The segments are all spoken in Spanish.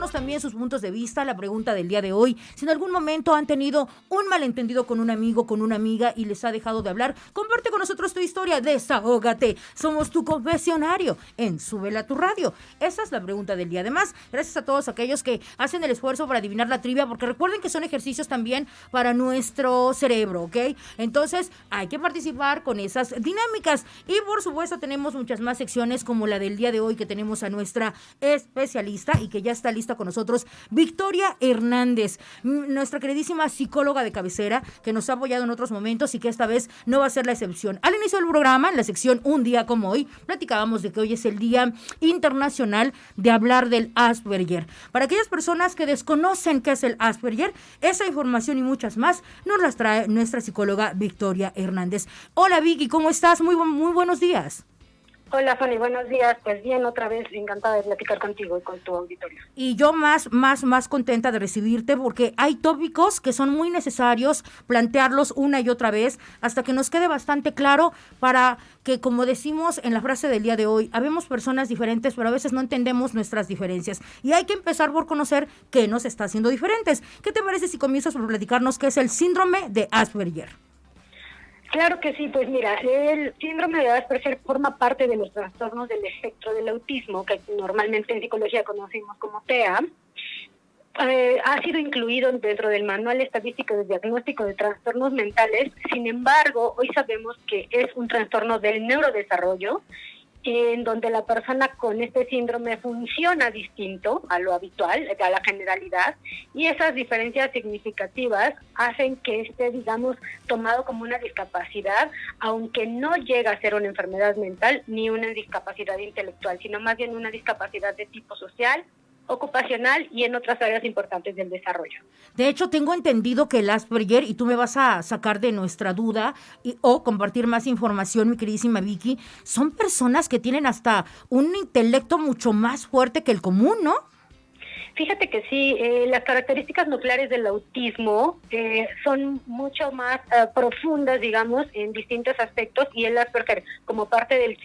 compartirnos también sus puntos de vista. La pregunta del día de hoy: si en algún momento han tenido un malentendido con un amigo, con una amiga y les ha dejado de hablar, comparte con nosotros tu historia, desahógate. Somos tu confesionario en Súbela a tu Radio. Esa es la pregunta del día. Además, gracias a todos aquellos que hacen el esfuerzo para adivinar la trivia, porque recuerden que son ejercicios también para nuestro cerebro, ¿ok? Entonces, hay que participar con esas dinámicas. Y por supuesto, tenemos muchas más secciones como la del día de hoy, que tenemos a nuestra especialista y que ya está lista con nosotros, Victoria Hernández, nuestra queridísima psicóloga de cabecera, que nos ha apoyado en otros momentos y que esta vez no va a ser la excepción. Al inicio del programa, en la sección Un Día Como Hoy, platicábamos de que hoy es el Día Internacional de hablar del Asperger. Para aquellas personas que desconocen qué es el Asperger, esa información y muchas más nos las trae nuestra psicóloga Victoria Hernández. Hola Vicky, ¿cómo estás? Muy buenos días. Hola Fanny, buenos días. Pues bien, otra vez encantada de platicar contigo y con tu auditorio. Y yo más contenta de recibirte, porque hay tópicos que son muy necesarios plantearlos una y otra vez hasta que nos quede bastante claro, para que, como decimos en la frase del día de hoy, habemos personas diferentes, pero a veces no entendemos nuestras diferencias y hay que empezar por conocer qué nos está haciendo diferentes. ¿Qué te parece si comienzas por platicarnos qué es el síndrome de Asperger? Claro que sí, pues mira, el síndrome de Asperger forma parte de los trastornos del espectro del autismo, que normalmente en psicología conocemos como TEA. Ha sido incluido dentro del Manual Estadístico de Diagnóstico de Trastornos Mentales. Sin embargo, hoy sabemos que es un trastorno del neurodesarrollo, en donde la persona con este síndrome funciona distinto a lo habitual, a la generalidad, y esas diferencias significativas hacen que esté, digamos, tomado como una discapacidad, aunque no llega a ser una enfermedad mental ni una discapacidad intelectual, sino más bien una discapacidad de tipo social, ocupacional y en otras áreas importantes del desarrollo. De hecho, tengo entendido que el Asperger, y tú me vas a sacar de nuestra duda o compartir más información, mi queridísima Vicky, son personas que tienen hasta un intelecto mucho más fuerte que el común, ¿no? Fíjate que sí, las características nucleares del autismo son mucho más profundas, digamos, en distintos aspectos, y el Asperger, como parte del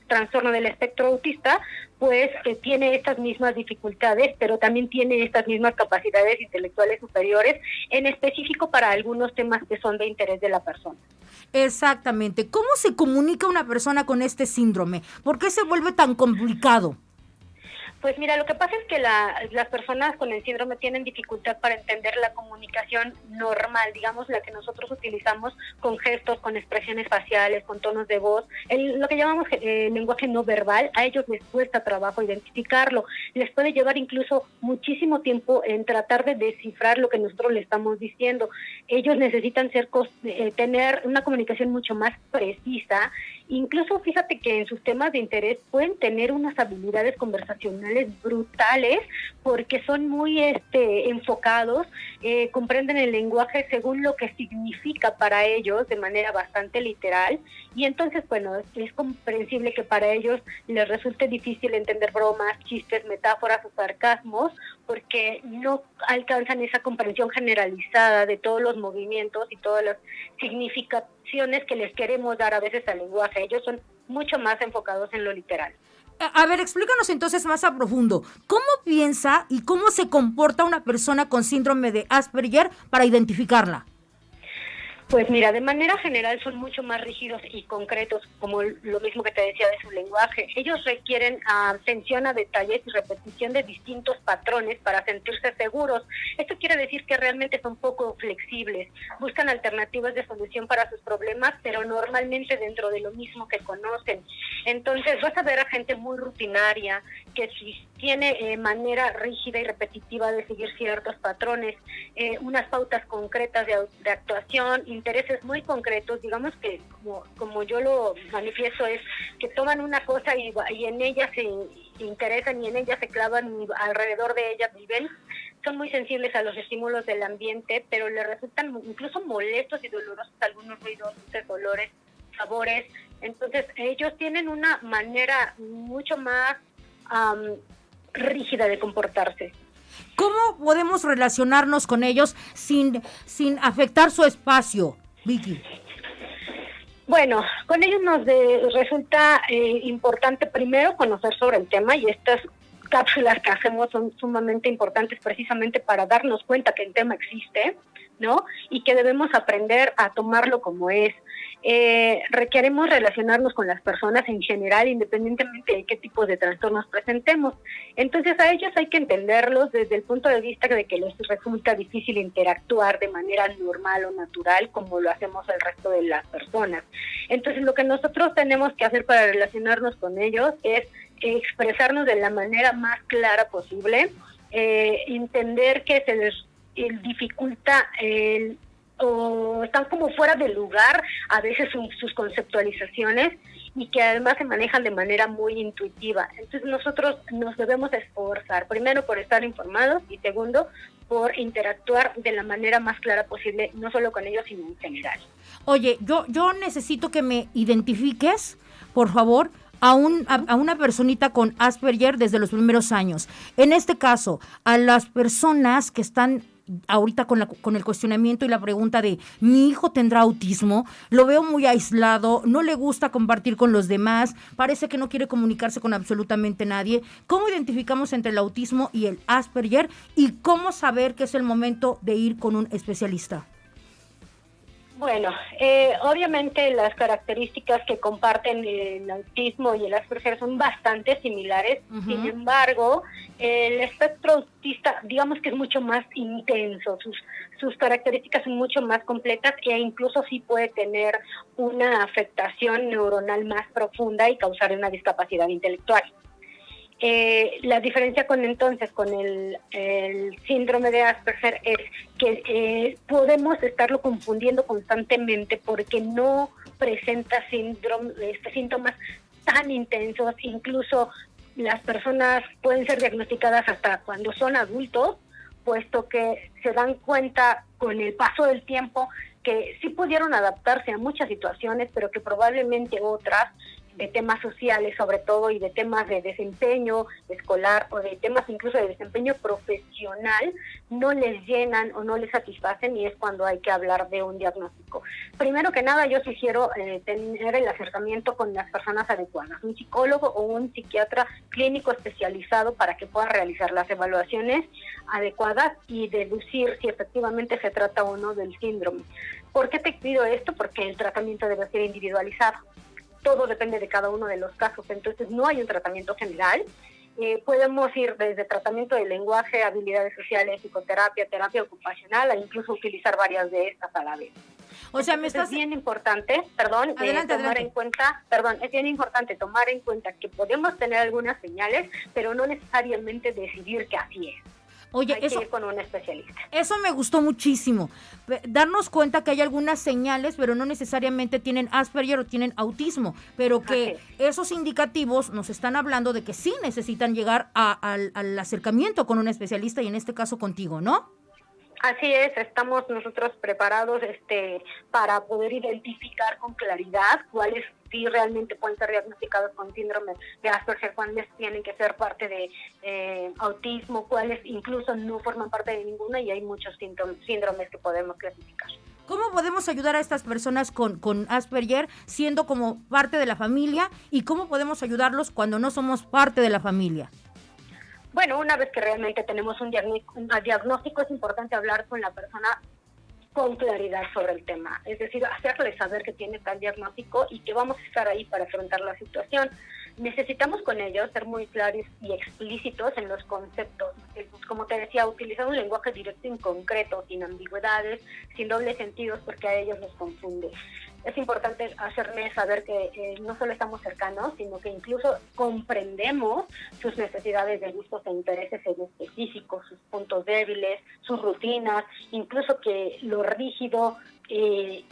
trastorno del espectro autista, pues tiene estas mismas dificultades, pero también tiene estas mismas capacidades intelectuales superiores, en específico para algunos temas que son de interés de la persona. Exactamente. ¿Cómo se comunica una persona con este síndrome? ¿Por qué se vuelve tan complicado? Pues mira, lo que pasa es que las personas con el síndrome tienen dificultad para entender la comunicación normal, digamos, la que nosotros utilizamos con gestos, con expresiones faciales, con tonos de voz, lo que llamamos lenguaje no verbal. A ellos les cuesta trabajo identificarlo, les puede llevar incluso muchísimo tiempo en tratar de descifrar lo que nosotros le estamos diciendo. Ellos necesitan tener una comunicación mucho más precisa. Incluso fíjate que en sus temas de interés pueden tener unas habilidades conversacionales brutales, porque son muy enfocados, comprenden el lenguaje según lo que significa para ellos de manera bastante literal, y entonces, bueno, es comprensible que para ellos les resulte difícil entender bromas, chistes, metáforas o sarcasmos, porque no alcanzan esa comprensión generalizada de todos los movimientos y todas las significaciones que les queremos dar a veces al lenguaje. Ellos son mucho más enfocados en lo literal. A ver, explícanos entonces más a profundo, ¿cómo piensa y cómo se comporta una persona con síndrome de Asperger para identificarla? Pues mira, de manera general son mucho más rígidos y concretos, como lo mismo que te decía de su lenguaje. Ellos requieren atención a detalles y repetición de distintos patrones para sentirse seguros. Esto quiere decir que realmente son poco flexibles, buscan alternativas de solución para sus problemas, pero normalmente dentro de lo mismo que conocen. Entonces vas a ver a gente muy rutinaria, que si tiene manera rígida y repetitiva de seguir ciertos patrones, unas pautas concretas de actuación, intereses muy concretos, digamos que como yo lo manifiesto, es que toman una cosa y en ella se interesan y en ella se clavan y alrededor de ella viven. Son muy sensibles a los estímulos del ambiente, pero les resultan incluso molestos y dolorosos algunos ruidos, olores, sabores. Entonces ellos tienen una manera mucho más rígida de comportarse. ¿Cómo podemos relacionarnos con ellos sin afectar su espacio, Vicky? Bueno, con ellos nos resulta importante primero conocer sobre el tema, y estas cápsulas que hacemos son sumamente importantes precisamente para darnos cuenta que el tema existe, ¿no? Y que debemos aprender a tomarlo como es. Requeremos relacionarnos con las personas en general, independientemente de qué tipo de trastornos presentemos. Entonces a ellos hay que entenderlos desde el punto de vista de que les resulta difícil interactuar de manera normal o natural como lo hacemos el resto de las personas. Entonces lo que nosotros tenemos que hacer para relacionarnos con ellos es expresarnos de la manera más clara posible, entender que se les dificulta o están como fuera de lugar a veces sus conceptualizaciones y que además se manejan de manera muy intuitiva. Entonces nosotros nos debemos esforzar, primero por estar informados y segundo por interactuar de la manera más clara posible, no solo con ellos, sino en general. Oye, yo necesito que me identifiques, por favor, a una personita con Asperger desde los primeros años. En este caso, a las personas que están ahorita con el cuestionamiento y la pregunta de mi hijo tendrá autismo, lo veo muy aislado, no le gusta compartir con los demás, parece que no quiere comunicarse con absolutamente nadie. ¿Cómo identificamos entre el autismo y el Asperger y cómo saber que es el momento de ir con un especialista? Bueno, obviamente las características que comparten el autismo y el Asperger son bastante similares. Uh-huh. Sin embargo, el espectro autista, digamos que es mucho más intenso, sus características son mucho más completas e incluso sí puede tener una afectación neuronal más profunda y causar una discapacidad intelectual. La diferencia con el síndrome de Asperger es que podemos estarlo confundiendo constantemente porque no presenta síntomas tan intensos. Incluso las personas pueden ser diagnosticadas hasta cuando son adultos, puesto que se dan cuenta con el paso del tiempo que sí pudieron adaptarse a muchas situaciones, pero que probablemente otras de temas sociales sobre todo y de temas de desempeño escolar o de temas incluso de desempeño profesional no les llenan o no les satisfacen y es cuando hay que hablar de un diagnóstico. Primero que nada yo sugiero tener el acercamiento con las personas adecuadas, un psicólogo o un psiquiatra clínico especializado para que pueda realizar las evaluaciones adecuadas y deducir si efectivamente se trata o no del síndrome. ¿Por qué te pido esto? Porque el tratamiento debe ser individualizado. Todo depende de cada uno de los casos, entonces no hay un tratamiento general. Podemos ir desde tratamiento de lenguaje, habilidades sociales, psicoterapia, terapia ocupacional, e incluso utilizar varias de estas a la vez. O sea, es bien importante, es bien importante tomar en cuenta que podemos tener algunas señales, pero no necesariamente decidir que así es. Oye, hay que ir con un especialista. Eso me gustó muchísimo. Darnos cuenta que hay algunas señales, pero no necesariamente tienen Asperger o tienen autismo, pero que esos indicativos nos están hablando de que sí necesitan llegar al acercamiento con un especialista y en este caso contigo, ¿no? Así es, estamos nosotros preparados para poder identificar con claridad cuáles sí realmente pueden ser diagnosticados con síndrome de Asperger, cuáles tienen que ser parte de autismo, cuáles incluso no forman parte de ninguna y hay muchos síndromes que podemos clasificar. ¿Cómo podemos ayudar a estas personas con Asperger siendo como parte de la familia y cómo podemos ayudarlos cuando no somos parte de la familia? Bueno, una vez que realmente tenemos un diagnóstico, es importante hablar con la persona con claridad sobre el tema. Es decir, hacerle saber que tiene tal diagnóstico y que vamos a estar ahí para afrontar la situación. Necesitamos con ellos ser muy claros y explícitos en los conceptos. Como te decía, utilizar un lenguaje directo y concreto, sin ambigüedades, sin dobles sentidos, porque a ellos los confunde. Es importante hacerles saber que no solo estamos cercanos, sino que incluso comprendemos sus necesidades de gustos e intereses en específico, sus puntos débiles, sus rutinas, incluso que lo rígido que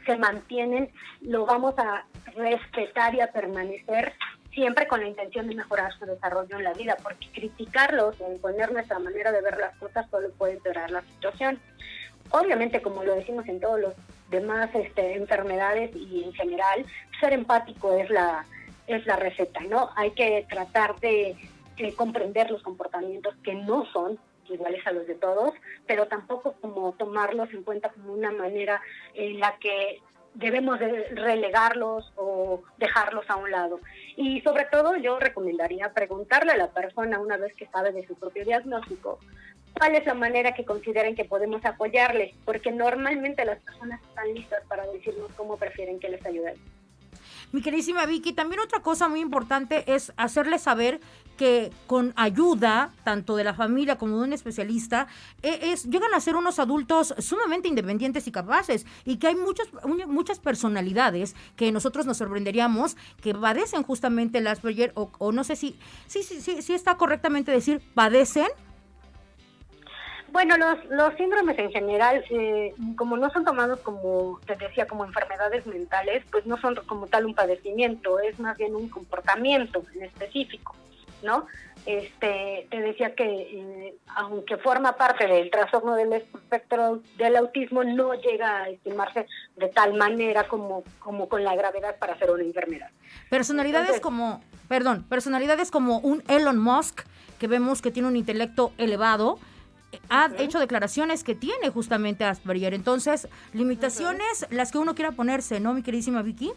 se mantienen lo vamos a respetar y a permanecer siempre con la intención de mejorar su desarrollo en la vida, porque criticarlos o imponer nuestra manera de ver las cosas solo puede empeorar la situación. Obviamente, como lo decimos en todos los demás enfermedades y en general, ser empático es la receta, ¿no? Hay que tratar de comprender los comportamientos que no son iguales a los de todos, pero tampoco como tomarlos en cuenta como una manera en la que debemos de relegarlos o dejarlos a un lado. Y sobre todo yo recomendaría preguntarle a la persona, una vez que sabe de su propio diagnóstico, cuál es la manera que consideren que podemos apoyarles, porque normalmente las personas están listas para decirnos cómo prefieren que les ayudemos. Mi queridísima Vicky, también otra cosa muy importante es hacerle saber que con ayuda, tanto de la familia como de un especialista, llegan a ser unos adultos sumamente independientes y capaces, y que hay muchas personalidades que nosotros nos sorprenderíamos que padecen justamente el Asperger, o no sé si está correctamente decir, padecen. Bueno, los síndromes en general, como no son tomados como, te decía, como enfermedades mentales, pues no son como tal un padecimiento, es más bien un comportamiento en específico, ¿no? Te decía que aunque forma parte del trastorno del espectro del autismo, no llega a estimarse de tal manera como con la gravedad para ser una enfermedad. Personalidades como un Elon Musk, que vemos que tiene un intelecto elevado, ha hecho declaraciones que tiene justamente Asperger. Entonces, limitaciones las que uno quiera ponerse, ¿no, mi queridísima Vicky?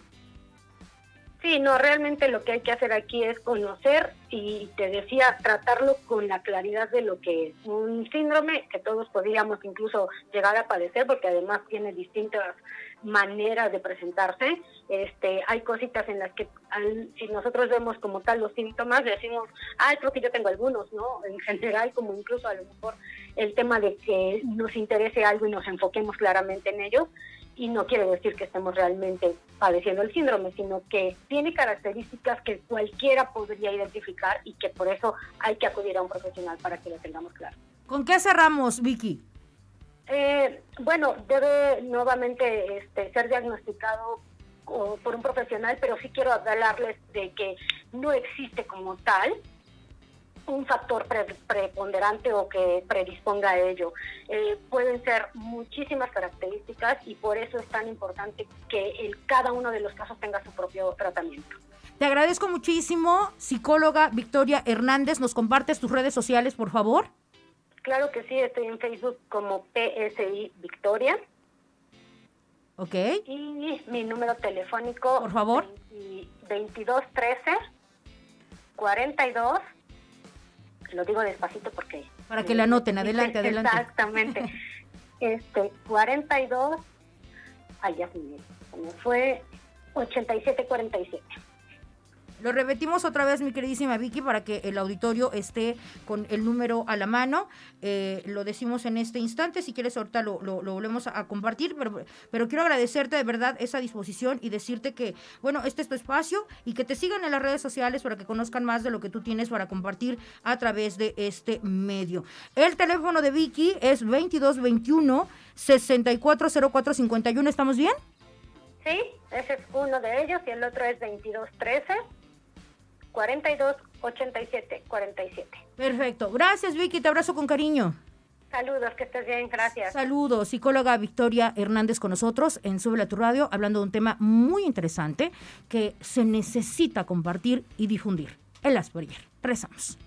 Sí, no, realmente lo que hay que hacer aquí es conocer y, te decía, tratarlo con la claridad de lo que es un síndrome que todos podríamos incluso llegar a padecer, porque además tiene distintas maneras de presentarse. Hay cositas en las que si nosotros vemos como tal los síntomas, decimos, creo que yo tengo algunos, ¿no? En general, como incluso a lo mejor el tema de que nos interese algo y nos enfoquemos claramente en ello. Y no quiere decir que estemos realmente padeciendo el síndrome, sino que tiene características que cualquiera podría identificar y que por eso hay que acudir a un profesional para que lo tengamos claro. ¿Con qué cerramos, Vicky? Bueno, debe nuevamente ser diagnosticado por un profesional, pero sí quiero hablarles de que no existe como tal un factor preponderante o que predisponga a ello. Pueden ser muchísimas características y por eso es tan importante que cada uno de los casos tenga su propio tratamiento. Te agradezco muchísimo, psicóloga Victoria Hernández. ¿Nos compartes tus redes sociales, por favor? Claro que sí, estoy en Facebook como PSI Victoria. Ok. Y mi número telefónico, por favor, 2213 42. Lo digo despacito porque... Para que la anoten, adelante. Exactamente. 42... ya se me fue 8747. Lo repetimos otra vez, mi queridísima Vicky, para que el auditorio esté con el número a la mano. Lo decimos en este instante, si quieres ahorita lo volvemos a compartir, pero quiero agradecerte de verdad esa disposición y decirte que, bueno, este es tu espacio y que te sigan en las redes sociales para que conozcan más de lo que tú tienes para compartir a través de este medio. El teléfono de Vicky es 2221-640451, ¿estamos bien? Sí, ese es uno de ellos y el otro es 2213 428747. Perfecto. Gracias, Vicky. Te abrazo con cariño. Saludos, que estés bien. Gracias. Saludos. Psicóloga Victoria Hernández con nosotros en Súbela a tu Radio, hablando de un tema muy interesante que se necesita compartir y difundir. El Asperger. Rezamos.